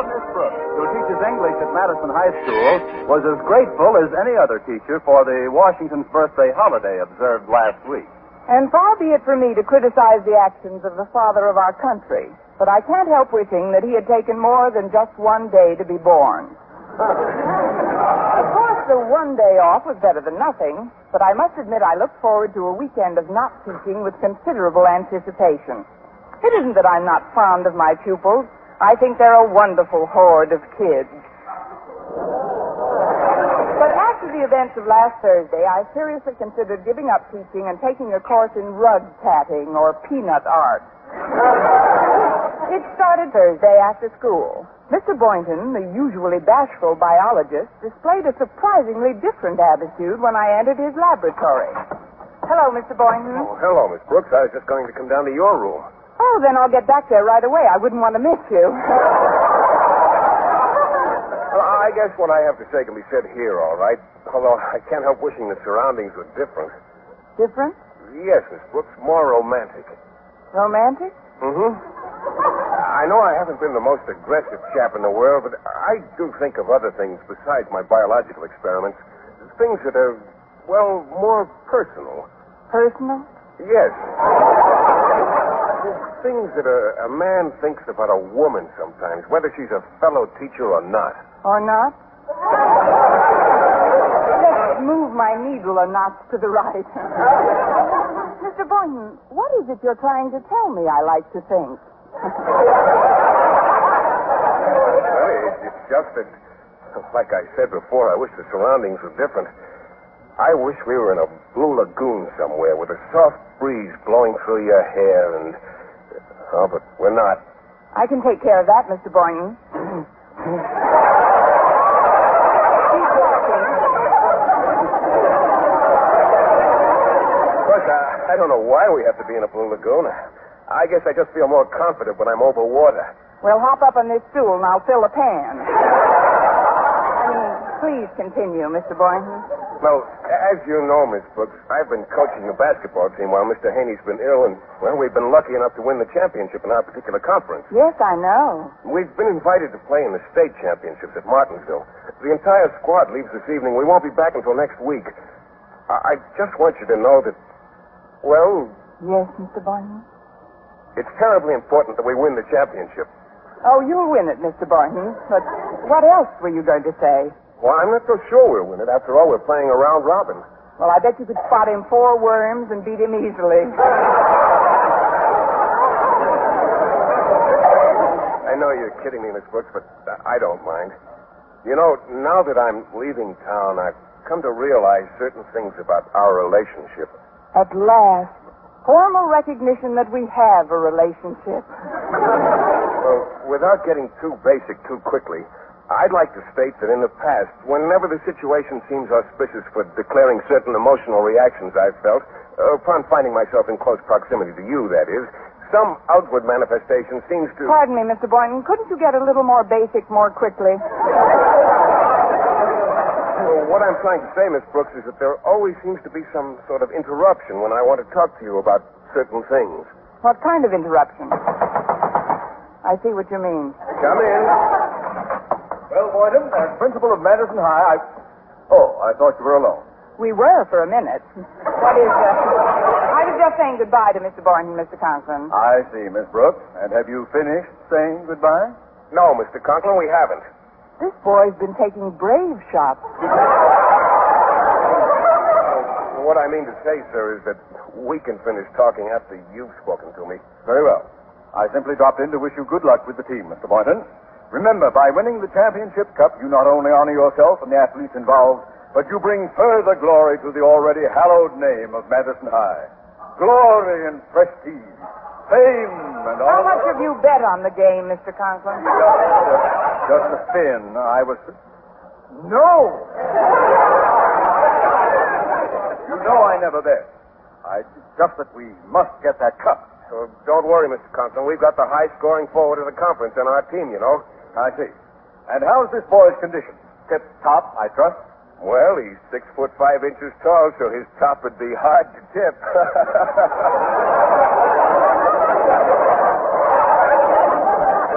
Miss Brooks, who teaches English at Madison High School, was as grateful as any other teacher for the Washington's birthday holiday observed last week. And far be it from me to criticize the actions of the father of our country, but I can't help wishing that he had taken more than just one day to be born. Of course, the one day off was better than nothing, but I must admit I look forward to a weekend of not teaching with considerable anticipation. It isn't that I'm not fond of my pupils. I think they're a wonderful horde of kids. But after the events of last Thursday, I seriously considered giving up teaching and taking a course in rug tatting or peanut art. It started Thursday after school. Mr. Boynton, the usually bashful biologist, displayed a surprisingly different attitude when I entered his laboratory. Hello, Mr. Boynton. Oh, hello, Miss Brooks. I was just going to come down to your room. Oh, then I'll get back there right away. I wouldn't want to miss you. Well, I guess what I have to say can be said here, all right. Although I can't help wishing the surroundings were different. Different? Yes, Miss Brooks, more romantic. Romantic? Mm-hmm. I know I haven't been the most aggressive chap in the world, but I do think of other things besides my biological experiments. Things that are, well, more personal. Personal? Yes. Things that a man thinks about a woman sometimes, whether she's a fellow teacher or not. Or not? Let's move my needle a notch to the right. Mr. Boynton, what is it you're trying to tell me I like to think? Well, it's just that, like I said before, I wish the surroundings were different. I wish we were in a blue lagoon somewhere with a soft breeze blowing through your hair and... Oh, but we're not. I can take care of that, Mr. Boynton. Keep talking. Of course, I don't know why we have to be in a blue lagoon. I guess I just feel more confident when I'm over water. Well, hop up on this stool and I'll fill the pan. Please continue, Mr. Boynton. Well, as you know, Miss Brooks, I've been coaching the basketball team while Mr. Haney's been ill, and, well, we've been lucky enough to win the championship in our particular conference. Yes, I know. We've been invited to play in the state championships at Martinsville. The entire squad leaves this evening. We won't be back until next week. I just want you to know that, well... Yes, Mr. Boynton? It's terribly important that we win the championship. Oh, you'll win it, Mr. Boynton. But what else were you going to say? Well, I'm not so sure we'll win it. After all, we're playing a round robin. Well, I bet you could spot him 4 worms and beat him easily. I know you're kidding me, Miss Brooks, but I don't mind. You know, now that I'm leaving town, I've come to realize certain things about our relationship. At last, formal recognition that we have a relationship. Well, without getting too basic too quickly, I'd like to state that in the past, whenever the situation seems auspicious for declaring certain emotional reactions I've felt, upon finding myself in close proximity to you, that is, some outward manifestation seems to... Pardon me, Mr. Boynton. Couldn't you get a little more basic more quickly? Well, what I'm trying to say, Miss Brooks, is that there always seems to be some sort of interruption when I want to talk to you about certain things. What kind of interruption? I see what you mean. Come in. Well, Boynton, as principal of Madison High, I thought you were alone. We were for a minute. That is, I was just saying goodbye to Mr. Boynton, Mr. Conklin. I see, Miss Brooks. And have you finished saying goodbye? No, Mr. Conklin, we haven't. This boy's been taking brave shots. What I mean to say, sir, is that we can finish talking after you've spoken to me. Very well. I simply dropped in to wish you good luck with the team, Mr. Boynton. Remember, by winning the championship cup, you not only honor yourself and the athletes involved, but you bring further glory to the already hallowed name of Madison High. Glory and prestige, fame and How honor. much have you bet on the game, Mr. Conklin? Just a spin. I was... No! You know I never bet. Just that we must get that cup. So don't worry, Mr. Conklin. We've got the high-scoring forward of the conference on our team, you know. I see. And how's this boy's condition? Tip-top, I trust? Well, he's 6'5" tall, so his top would be hard to tip.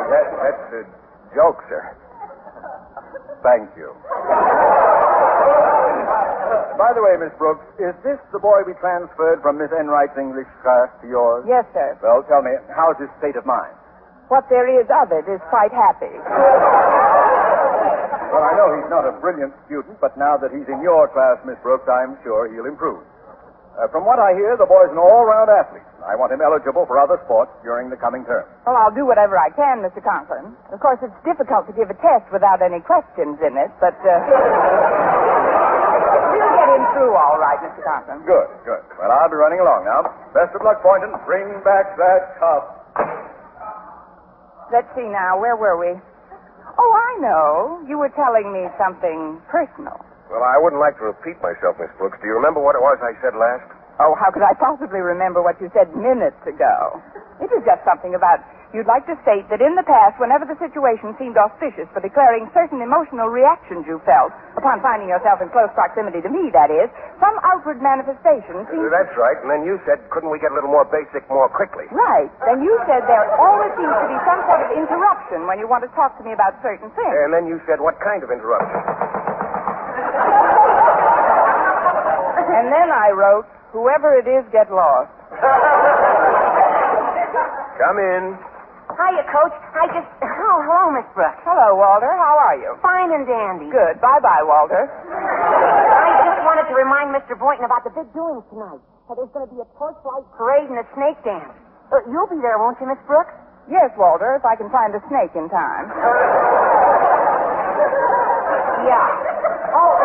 That's joke, sir. Thank you. By the way, Miss Brooks, is this the boy we transferred from Miss Enright's English class to yours? Yes, sir. Well, tell me, how's his state of mind? What there is of it is quite happy. Well, I know he's not a brilliant student, but now that he's in your class, Miss Brooks, I'm sure he'll improve. From what I hear, the boy's an all-round athlete. I want him eligible for other sports during the coming term. Well, I'll do whatever I can, Mr. Conklin. Of course, it's difficult to give a test without any questions in it, but we'll get him through all right, Mr. Conklin. Good, good. Well, I'll be running along now. Best of luck, Boynton. Bring back that cup. Let's see now. Where were we? Oh, I know. You were telling me something personal. Well, I wouldn't like to repeat myself, Miss Brooks. Do you remember what it was I said last? Oh, how could I possibly remember what you said minutes ago? It was just something about you'd like to state that in the past, whenever the situation seemed auspicious for declaring certain emotional reactions you felt upon finding yourself in close proximity to me, that is, some outward manifestation seemed... That's right. And then you said, couldn't we get a little more basic more quickly? Right. Then you said there always seems to be some sort of interruption when you want to talk to me about certain things. And then you said, what kind of interruption? And then I wrote, whoever it is, get lost. Come in. Hiya, Coach. Hello, Miss Brooks. Hello, Walter. How are you? Fine and dandy. Good. Bye-bye, Walter. I just wanted to remind Mr. Boynton about the big doings tonight. There's going to be a torchlight parade and a snake dance. You'll be there, won't you, Miss Brooks? Yes, Walter, if I can find a snake in time. Yeah. Oh,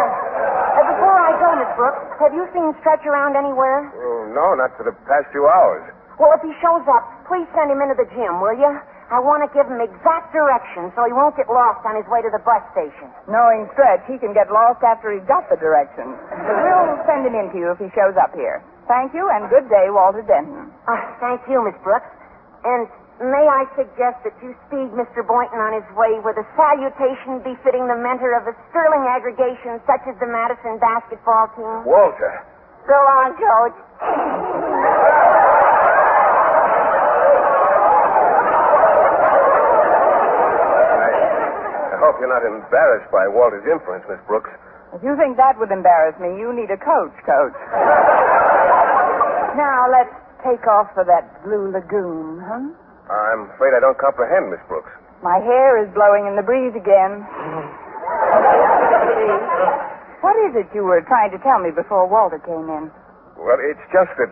before I go, Miss Brooks, have you seen Stretch around anywhere? Oh, no, not for the past 2 hours. Well, if he shows up, please send him into the gym, will you? I want to give him exact directions so he won't get lost on his way to the bus station. Knowing Stretch, he can get lost after he's got the directions. But we'll send him in to you if he shows up here. Thank you, and good day, Walter Denton. Thank you, Miss Brooks. And may I suggest that you speed Mr. Boynton on his way with a salutation befitting the mentor of a sterling aggregation such as the Madison basketball team? Walter. So long, Coach. I hope you're not embarrassed by Walter's inference, Miss Brooks. If you think that would embarrass me, you need a coach. Now, let's take off for that blue lagoon, huh? I'm afraid I don't comprehend, Miss Brooks. My hair is blowing in the breeze again. What is it you were trying to tell me before Walter came in? Well, it's just that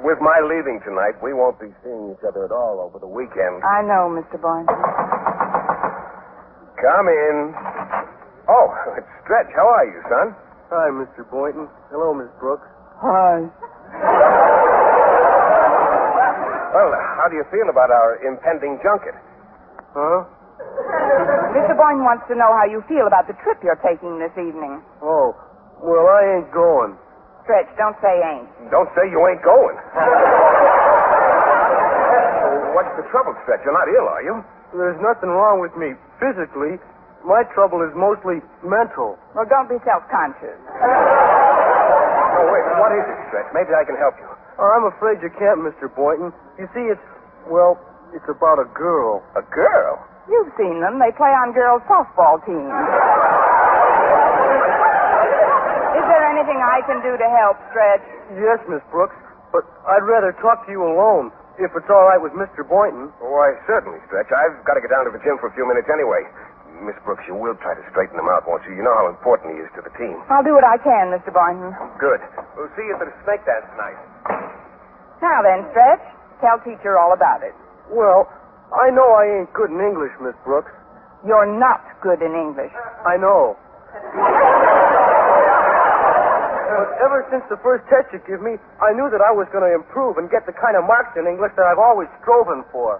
with my leaving tonight, we won't be seeing each other at all over the weekend. I know, Mr. Boynton. Come in. Oh, it's Stretch. How are you, son? Hi, Mr. Boynton. Hello, Miss Brooks. Hi. Well, how do you feel about our impending junket? Huh? Mr. Boynton wants to know how you feel about the trip you're taking this evening. Oh, well, I ain't going. Stretch, don't say ain't. Don't say you ain't going. What's the trouble, Stretch? You're not ill, are you? There's nothing wrong with me physically. My trouble is mostly mental. Well, don't be self-conscious. Oh, wait. What is it, Stretch? Maybe I can help you. I'm afraid you can't, Mr. Boynton. You see, it's about a girl. A girl? You've seen them. They play on girls' softball teams. Is there anything I can do to help, Stretch? Yes, Miss Brooks, but I'd rather talk to you alone, if it's all right with Mr. Boynton. Why, certainly, Stretch. I've got to get down to the gym for a few minutes anyway. Miss Brooks, you will try to straighten him out, won't you? You know how important he is to the team. I'll do what I can, Mr. Boynton. Good. We'll see you at the snake dance tonight. Now then, Stretch, tell teacher all about it. Well, I know I ain't good in English, Miss Brooks. You're not good in English. I know. But ever since the first test you give me, I knew that I was going to improve and get the kind of marks in English that I've always striven for.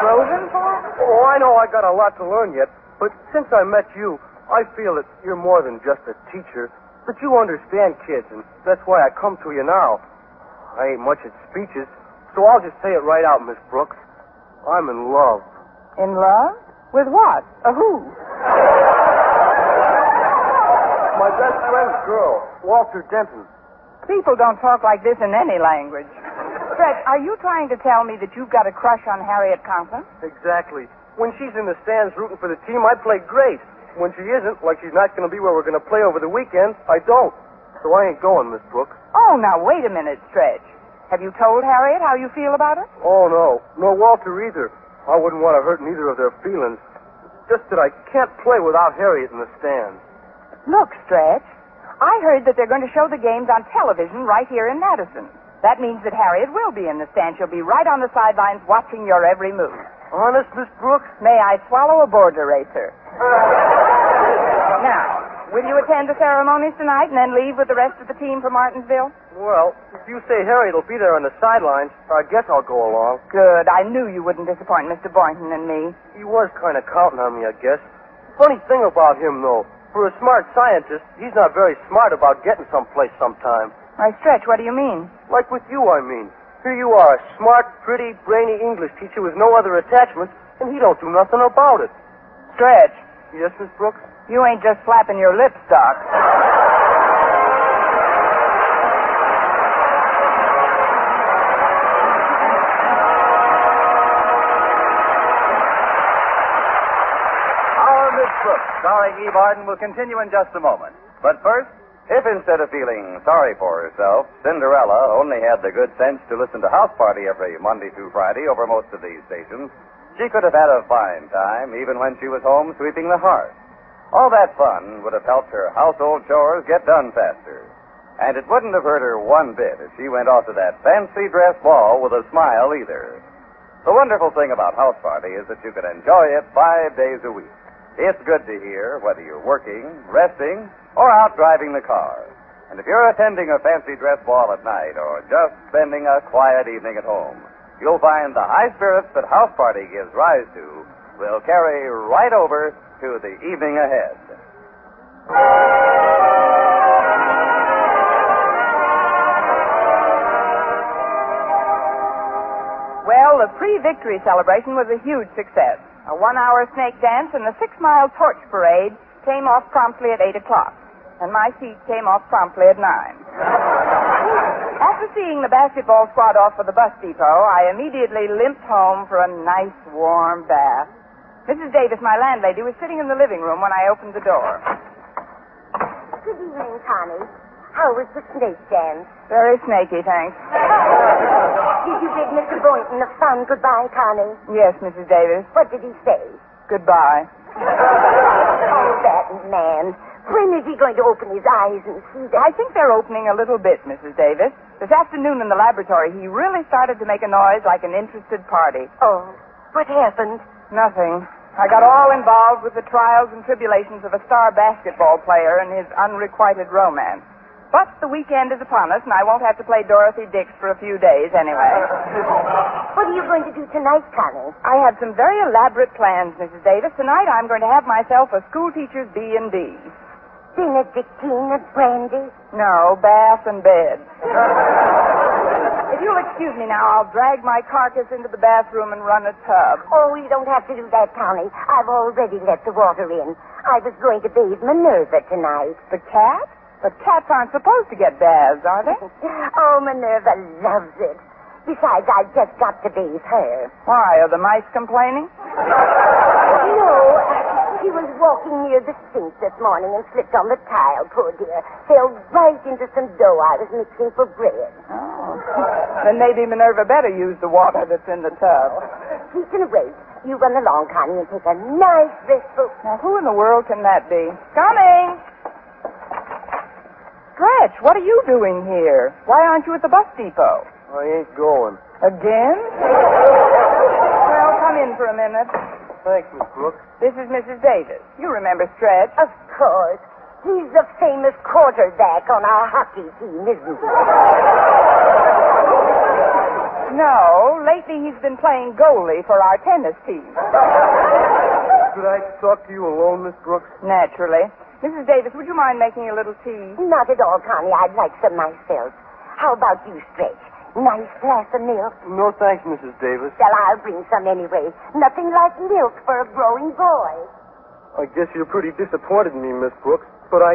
Frozen for? Oh, I know I got a lot to learn yet, but since I met you, I feel that you're more than just a teacher, that you understand kids, and that's why I come to you now. I ain't much at speeches, so I'll just say it right out, Miss Brooks. I'm in love. In love? With what? Who? My best friend's girl, Walter Denton. People don't talk like this in any language. Stretch, are you trying to tell me that you've got a crush on Harriet Conklin? Exactly. When she's in the stands rooting for the team, I play great. When she isn't, like she's not going to be where we're going to play over the weekend, I don't. So I ain't going, Miss Brooks. Oh, now, wait a minute, Stretch. Have you told Harriet how you feel about her? Oh, no. Nor Walter either. I wouldn't want to hurt neither of their feelings. Just that I can't play without Harriet in the stands. Look, Stretch, I heard that they're going to show the games on television right here in Madison. That means that Harriet will be in the stands. She'll be right on the sidelines watching your every move. Honest, Miss Brooks? May I swallow a board eraser? Now, will you attend the ceremonies tonight and then leave with the rest of the team for Martinsville? Well, if you say Harriet will be there on the sidelines, I guess I'll go along. Good. I knew you wouldn't disappoint Mr. Boynton and me. He was kind of counting on me, I guess. Funny thing about him, though. For a smart scientist, he's not very smart about getting someplace sometime. Why, Stretch, what do you mean? Like with you, I mean. Here you are, a smart, pretty, brainy English teacher with no other attachments, and he don't do nothing about it. Stretch, Yes, Miss Brooks? you ain't just flapping your lips, Doc. Our Miss Brooks, starring Eve Arden, will continue in just a moment. But first, If instead of feeling sorry for herself, Cinderella only had the good sense to listen to House Party every Monday through Friday over most of these stations, she could have had a fine time even when she was home sweeping the hearth. All that fun would have helped her household chores get done faster. And it wouldn't have hurt her one bit if she went off to that fancy dress ball with a smile either. The wonderful thing about House Party is that you can enjoy it 5 days a week. It's good to hear whether you're working, resting, or out driving the car. And if you're attending a fancy dress ball at night or just spending a quiet evening at home, you'll find the high spirits that House Party gives rise to will carry right over to the evening ahead. Well, the pre-victory celebration was a huge success. A 1-hour snake dance and the 6-mile torch parade came off promptly at 8 o'clock. And my seat came off promptly at 9. After seeing the basketball squad off for the bus depot, I immediately limped home for a nice, warm bath. Mrs. Davis, my landlady, was sitting in the living room when I opened the door. Good evening, Connie. How was the snake dance? Very snaky, thanks. Did you bid Mr. Boynton a fond goodbye, Connie? Yes, Mrs. Davis. What did he say? Goodbye. Oh, that man. When is he going to open his eyes and see that? I think they're opening a little bit, Mrs. Davis. This afternoon in the laboratory, he really started to make a noise like an interested party. Oh, what happened? Nothing. I got all involved with the trials and tribulations of a star basketball player and his unrequited romance. But the weekend is upon us, and I won't have to play Dorothy Dix for a few days anyway. What are you going to do tonight, Connie? I have some very elaborate plans, Mrs. Davis. Tonight I'm going to have myself a schoolteacher's B&B. Benedictine and brandy? No, bath and bed. If you'll excuse me now, I'll drag my carcass into the bathroom and run a tub. Oh, you don't have to do that, Connie. I've already let the water in. I was going to bathe Minerva tonight. The cat? But cats aren't supposed to get baths, are they? Oh, Minerva loves it. Besides, I've just got to bathe her. Why, are the mice complaining? No, she was walking near the sink this morning and slipped on the tile, poor dear. Fell right into some dough I was mixing for bread. Oh. Then maybe Minerva better use the water that's in the tub. She can wait. You run along, Connie, and take a nice restful... Now, who in the world can that be? Coming! Stretch, what are you doing here? Why aren't you at the bus depot? I ain't going. Again? Well, come in for a minute. Thanks, Miss Brooks. This is Mrs. Davis. You remember Stretch? Of course. He's the famous quarterback on our hockey team, isn't he? No, lately he's been playing goalie for our tennis team. Could I talk to you alone, Miss Brooks? Naturally. Mrs. Davis, would you mind making a little tea? Not at all, Connie. I'd like some myself. How about you, Stretch? Nice glass of milk? No, thanks, Mrs. Davis. Well, I'll bring some anyway. Nothing like milk for a growing boy. I guess you're pretty disappointed in me, Miss Brooks. But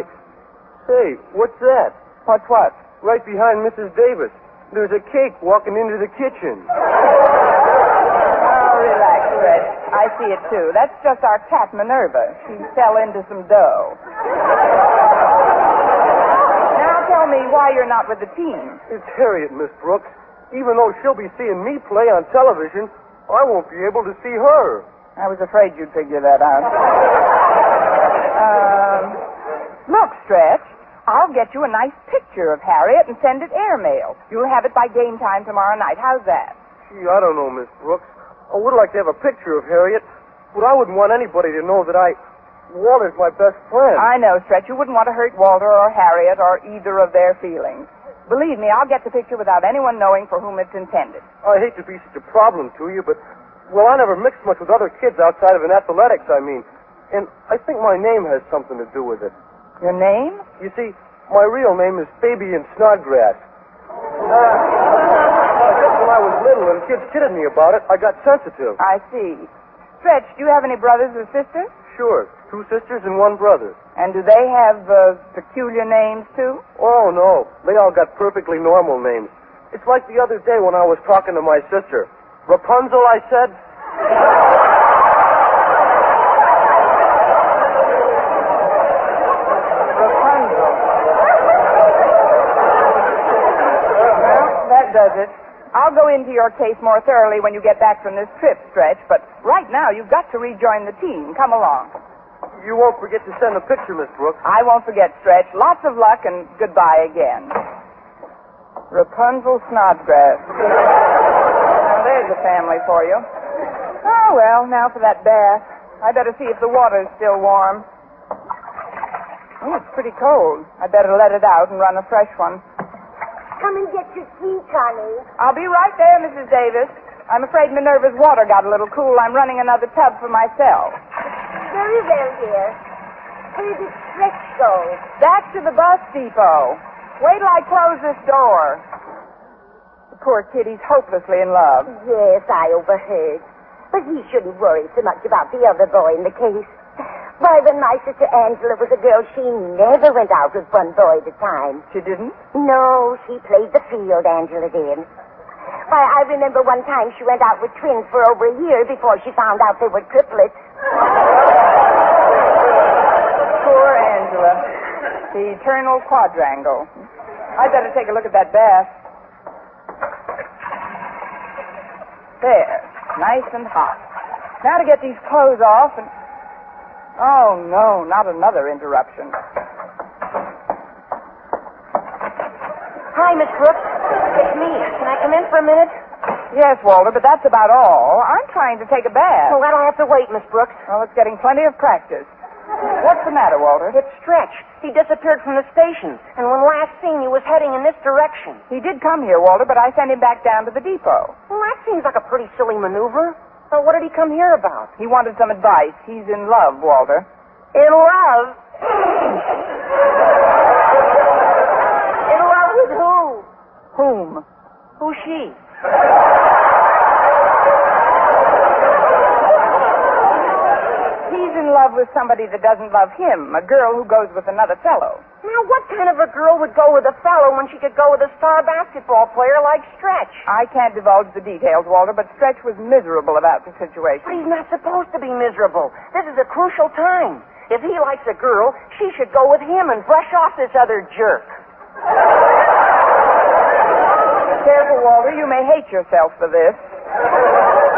Say, what's that? What's what? Right behind Mrs. Davis. There's a cake walking into the kitchen. Oh, relax, Stretch. I see it, too. That's just our cat, Minerva. She fell into some dough. Now tell me why you're not with the team. It's Harriet, Miss Brooks. Even though she'll be seeing me play on television, I won't be able to see her. I was afraid you'd figure that out. Look, Stretch, I'll get you a nice picture of Harriet and send it airmail. You'll have it by game time tomorrow night. How's that? Gee, I don't know, Miss Brooks. I would like to have a picture of Harriet, but I wouldn't want anybody to know that Walter's my best friend. I know, Stretch. You wouldn't want to hurt Walter or Harriet or either of their feelings. Believe me, I'll get the picture without anyone knowing for whom it's intended. I hate to be such a problem to you, but, well, I never mixed much with other kids outside of athletics, I mean. And I think my name has something to do with it. Your name? You see, my real name is Fabian Snodgrass. I guess when I was little and kids kidded me about it, I got sensitive. I see. Stretch, do you have any brothers or sisters? Sure. 2 sisters and 1 brother. And do they have peculiar names, too? Oh, no. They all got perfectly normal names. It's like the other day when I was talking to my sister. Rapunzel, I said. Rapunzel. Well, that does it. I'll go into your case more thoroughly when you get back from this trip, Stretch, but right now you've got to rejoin the team. Come along. You won't forget to send a picture, Miss Brooks. I won't forget, Stretch. Lots of luck and goodbye again. Rapunzel Snodgrass. Now, there's a family for you. Oh, well, now for that bath. I better see if the water's still warm. Oh, it's pretty cold. I better let it out and run a fresh one. Come and get your tea, Connie. I'll be right there, Mrs. Davis. I'm afraid Minerva's water got a little cool. I'm running another tub for myself. Very well, dear. Where did Stretch go? Back to the bus depot. Wait till I close this door. The poor kid, he's hopelessly in love. Yes, I overheard. But he shouldn't worry so much about the other boy in the case. Why, when my sister Angela was a girl, she never went out with one boy at a time. She didn't? No, she played the field, Angela did. Why, I remember one time she went out with twins for over a year before she found out they were triplets. Poor Angela. The eternal quadrangle. I'd better take a look at that bath. There. Nice and hot. Now to get these clothes off and... Oh, no, not another interruption. Hi, Miss Brooks. It's me. Can I come in for a minute? Yes, Walter, but that's about all. I'm trying to take a bath. Well, that'll have to wait, Miss Brooks. Well, it's getting plenty of practice. What's the matter, Walter? It's Stretch. He disappeared from the station, and when last seen, he was heading in this direction. He did come here, Walter, but I sent him back down to the depot. Well, that seems like a pretty silly maneuver. So what did he come here about? He wanted some advice. He's in love, Walter. In love? In love with who? Whom? Who's she? He's in love with somebody that doesn't love him, a girl who goes with another fellow. Now, what kind of a girl would go with a fellow when she could go with a star basketball player like Stretch? I can't divulge the details, Walter, but Stretch was miserable about the situation. But he's not supposed to be miserable. This is a crucial time. If he likes a girl, she should go with him and brush off this other jerk. Careful, Walter. You may hate yourself for this.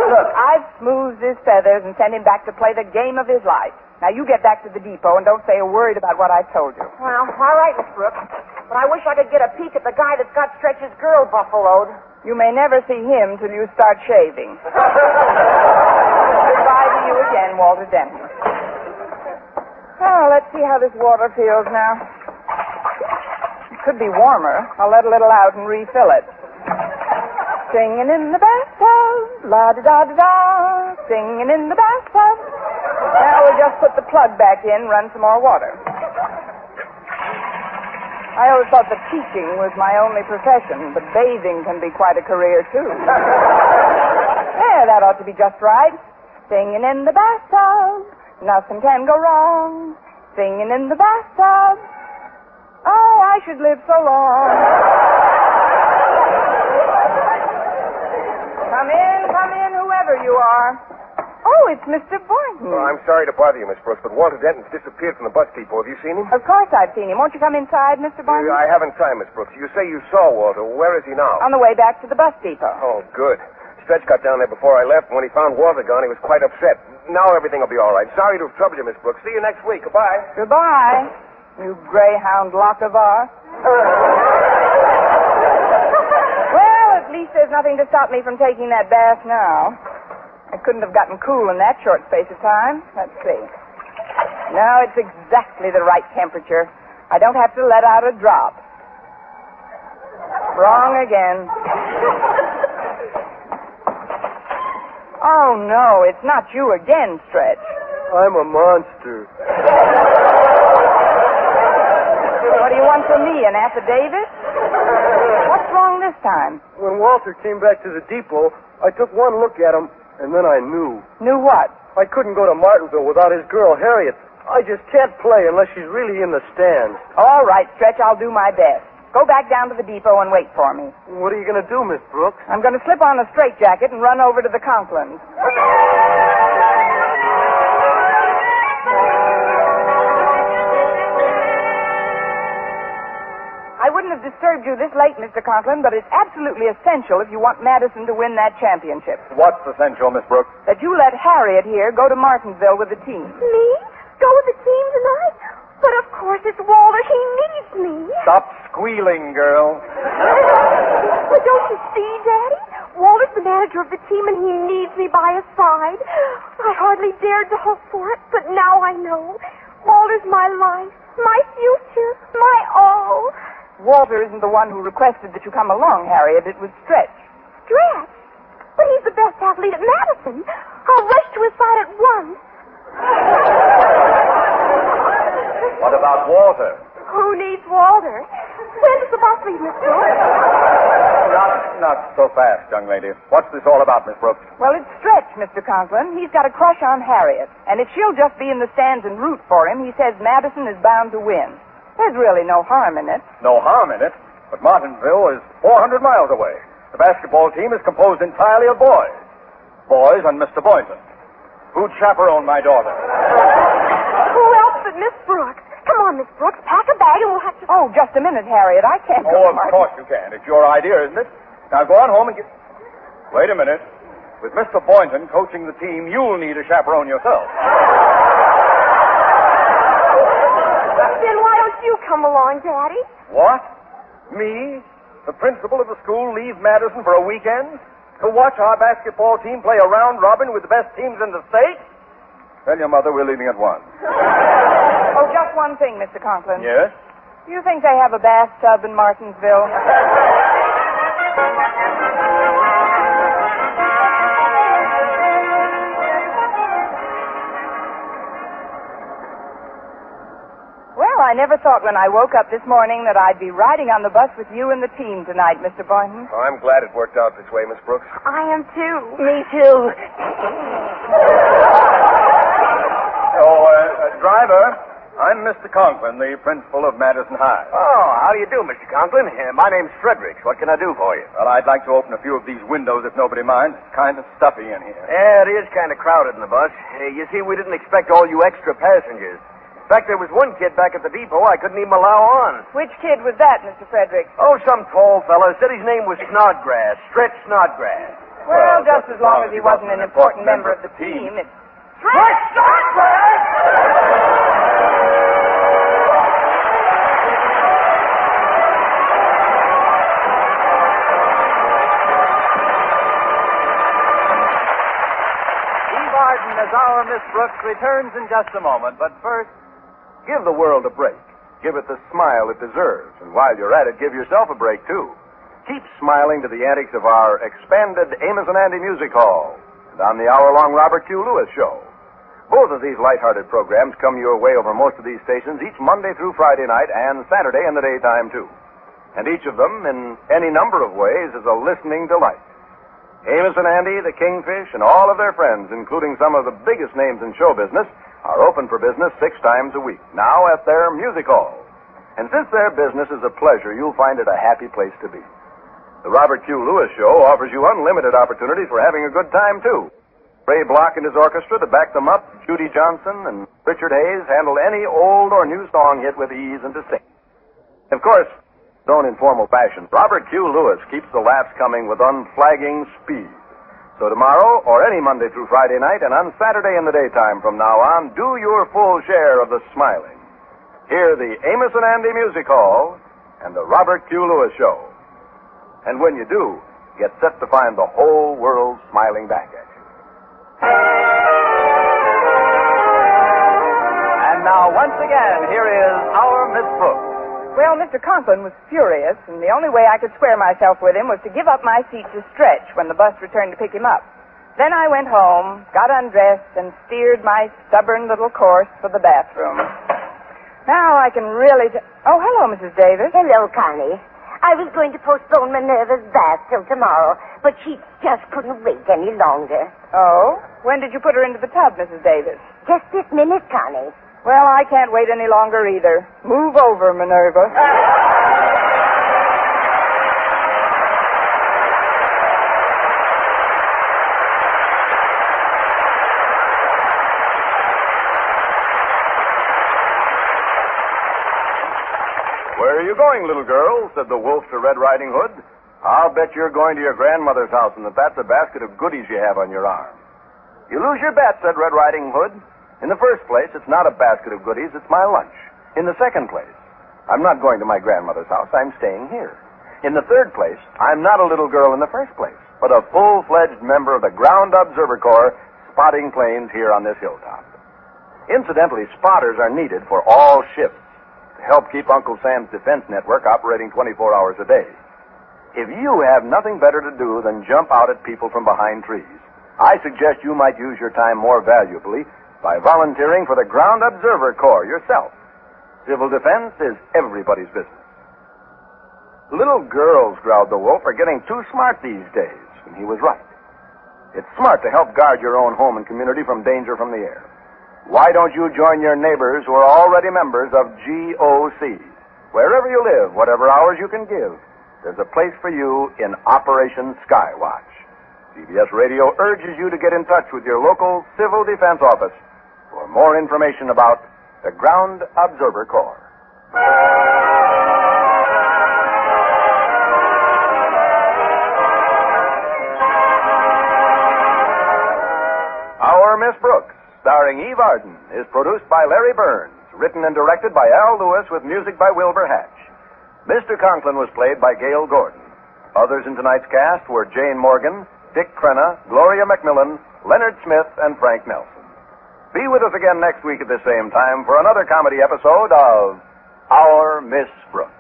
Look, I've smoothed his feathers and sent him back to play the game of his life. Now, you get back to the depot and don't say a word about what I've told you. Well, all right, Miss Brooks. But I wish I could get a peek at the guy that's got Stretch's girl buffaloed. You may never see him till you start shaving. Goodbye to you again, Walter Denton. Oh, let's see how this water feels now. It could be warmer. I'll let a little out and refill it. Singing in the bathtub, la-da-da-da-da, singing in the bathtub. Now we'll just put the plug back in, run some more water. I always thought that teaching was my only profession, but bathing can be quite a career, too. There, that ought to be just right. Singing in the bathtub, nothing can go wrong. Singing in the bathtub, oh, I should live so long. Come in, whoever you are. Oh, it's Mr. Boynton. Oh, I'm sorry to bother you, Miss Brooks, but Walter Denton's disappeared from the bus depot. Have you seen him? Of course I've seen him. Won't you come inside, Mr. Boynton? I haven't time, Miss Brooks. You say you saw Walter. Where is he now? On the way back to the bus depot. Oh, good. Stretch got down there before I left, and when he found Walter gone, he was quite upset. Now everything will be all right. Sorry to have troubled you, Miss Brooks. See you next week. Goodbye. Goodbye, you greyhound Lochinvar. Well, at least there's nothing to stop me from taking that bath now. I couldn't have gotten cool in that short space of time. Let's see. No, it's exactly the right temperature. I don't have to let out a drop. Wrong again. Oh, no, it's not you again, Stretch. I'm a monster. What do you want from me, an affidavit? What's wrong this time? When Walter came back to the depot, I took one look at him, and then I knew. Knew what? I couldn't go to Martinsville without his girl, Harriet. I just can't play unless she's really in the stands. All right, Stretch, I'll do my best. Go back down to the depot and wait for me. What are you going to do, Miss Brooks? I'm going to slip on a straitjacket and run over to the Conklins. I wouldn't have disturbed you this late, Mr. Conklin, but it's absolutely essential if you want Madison to win that championship. What's essential, Miss Brooks? That you let Harriet here go to Martinsville with the team. Me? Go with the team tonight? But of course it's Walter. He needs me. Stop squealing, girl. But don't you see, Daddy? Walter's the manager of the team, and he needs me by his side. I hardly dared to hope for it, but now I know. Walter's my life, my future, my all. Walter isn't the one who requested that you come along, Harriet. It was Stretch. Stretch? But he's the best athlete at Madison. I'll rush to his side at once. What about Walter? Who needs Walter? When does the bus leave, Miss Brooks? Not so fast, young lady. What's this all about, Miss Brooks? Well, it's Stretch, Mr. Conklin. He's got a crush on Harriet. And if she'll just be in the stands and root for him, he says Madison is bound to win. There's really no harm in it. No harm in it, but Martinsville is 400 miles away. The basketball team is composed entirely of boys. Boys and Mr. Boynton. Who'd chaperone my daughter? Who else but Miss Brooks? Come on, Miss Brooks, pack a bag and we'll have to... Oh, just a minute, Harriet. I can't go. Oh, of course you can. It's your idea, isn't it? Now go on home and get... Wait a minute. With Mr. Boynton coaching the team, you'll need a chaperone yourself. Then why don't you come along, Daddy? What? Me, the principal of the school, leave Madison for a weekend? To watch our basketball team play a round robin with the best teams in the state? Tell your mother we're leaving at once. Oh, just one thing, Mr. Conklin. Yes? You think they have a bathtub in Martinsville? Well, I never thought when I woke up this morning that I'd be riding on the bus with you and the team tonight, Mr. Boynton. Oh, I'm glad it worked out this way, Miss Brooks. I am too. Me too. Driver, I'm Mr. Conklin, the principal of Madison High. Oh, how do you do, Mr. Conklin? My name's Fredericks. What can I do for you? Well, I'd like to open a few of these windows if nobody minds. It's kind of stuffy in here. Yeah, it is kind of crowded in the bus. You see, we didn't expect all you extra passengers. In fact, there was one kid back at the depot I couldn't even allow on. Which kid was that, Mr. Fredericks? Oh, some tall fella said his name was Snodgrass, Stretch Snodgrass. Well, just as long as he wasn't an important member of the team, it's... Stretch Snodgrass! As our Miss Brooks returns in just a moment, but first, Give the world a break. Give it the smile it deserves. And while you're at it, give yourself a break, too. Keep smiling to the antics of our expanded Amos and Andy Music Hall and on the hour-long Robert Q. Lewis Show. Both of these lighthearted programs come your way over most of these stations each Monday through Friday night and Saturday in the daytime, too. And each of them, in any number of ways, is a listening delight. Amos and Andy, the Kingfish, and all of their friends, including some of the biggest names in show business, are open for business 6 times a week, now at their music hall. And since their business is a pleasure, you'll find it a happy place to be. The Robert Q. Lewis Show offers you unlimited opportunities for having a good time, too. Ray Block and his orchestra to back them up, Judy Johnson and Richard Hayes handle any old or new song hit with ease and distinction. Of course, his own informal fashion, Robert Q. Lewis keeps the laughs coming with unflagging speed. So tomorrow, or any Monday through Friday night, and on Saturday in the daytime from now on, do your full share of the smiling. Hear the Amos and Andy Music Hall and the Robert Q. Lewis Show. And when you do, get set to find the whole world smiling back at you. And now, once again, here is our Miss Brooks. Well, Mr. Conklin was furious, and the only way I could square myself with him was to give up my seat to Stretch when the bus returned to pick him up. Then I went home, got undressed, and steered my stubborn little course for the bathroom. Now I can really... Oh, hello, Mrs. Davis. Hello, Connie. I was going to postpone Minerva's bath till tomorrow, but she just couldn't wait any longer. Oh? When did you put her into the tub, Mrs. Davis? Just this minute, Connie. Well, I can't wait any longer either. Move over, Minerva. Where are you going, little girl? Said the wolf to Red Riding Hood. I'll bet you're going to your grandmother's house and that's a basket of goodies you have on your arm. You lose your bet, said Red Riding Hood. In the first place, it's not a basket of goodies, it's my lunch. In the second place, I'm not going to my grandmother's house, I'm staying here. In the third place, I'm not a little girl in the first place, but a full-fledged member of the Ground Observer Corps spotting planes here on this hilltop. Incidentally, spotters are needed for all shifts to help keep Uncle Sam's defense network operating 24 hours a day. If you have nothing better to do than jump out at people from behind trees, I suggest you might use your time more valuably by volunteering for the Ground Observer Corps yourself. Civil defense is everybody's business. Little girls, growled the wolf, are getting too smart these days, and he was right. It's smart to help guard your own home and community from danger from the air. Why don't you join your neighbors who are already members of GOC? Wherever you live, whatever hours you can give, there's a place for you in Operation Skywatch. CBS Radio urges you to get in touch with your local Civil Defense office for more information about the Ground Observer Corps. Our Miss Brooks, starring Eve Arden, is produced by Larry Burns, written and directed by Al Lewis with music by Wilbur Hatch. Mr. Conklin was played by Gail Gordon. Others in tonight's cast were Jane Morgan, Dick Crenna, Gloria McMillan, Leonard Smith, and Frank Nelson. Be with us again next week at the same time for another comedy episode of Our Miss Brooks.